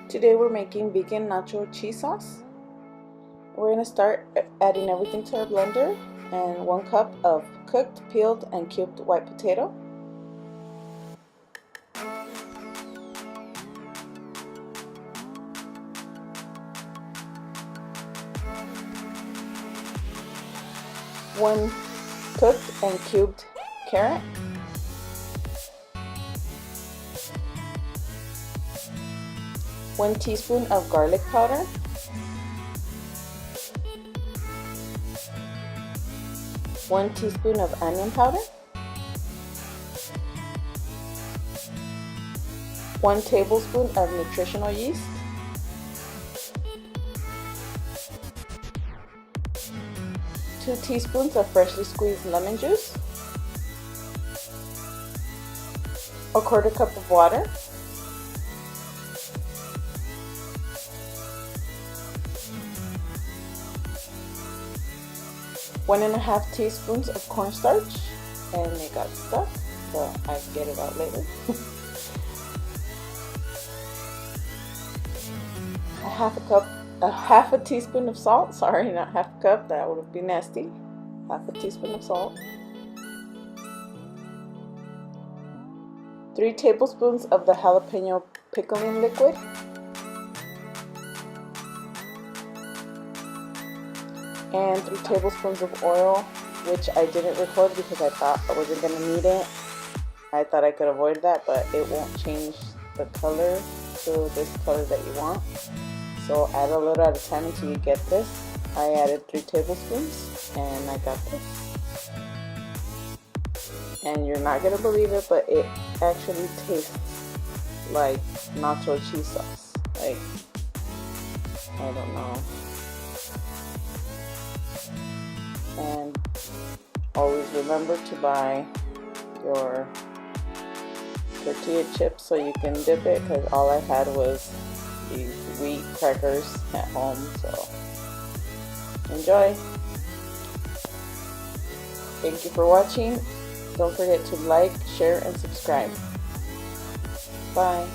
Today we're making vegan nacho cheese sauce. We're going to start adding everything to our blender and 1 cup of cooked, peeled, and cubed white potato. One cooked and cubed carrot. 1 teaspoon of garlic powder, 1 teaspoon of onion powder, 1 tablespoon of nutritional yeast, 2 teaspoons of freshly squeezed lemon juice, 1/4 cup of water, 1½ teaspoons of cornstarch, and it got stuck, so I can get it out later. half a teaspoon of salt. Sorry, not half a cup. That would be nasty. Half a teaspoon of salt. 3 tablespoons of the jalapeno pickling liquid. And 3 tablespoons of oil, which I didn't record because I thought I wasn't going to need it. I thought I could avoid that, but it won't change the color to this color that you want. So add a little at a time until you get this. I added 3 tablespoons and I got this. And you're not going to believe it, but it actually tastes like nacho cheese sauce. Like, I don't know. And always remember to buy your tortilla chips so you can dip it, because all I had was these wheat crackers at home. So enjoy. Thank you for watching. Don't forget to like, share, and subscribe. Bye.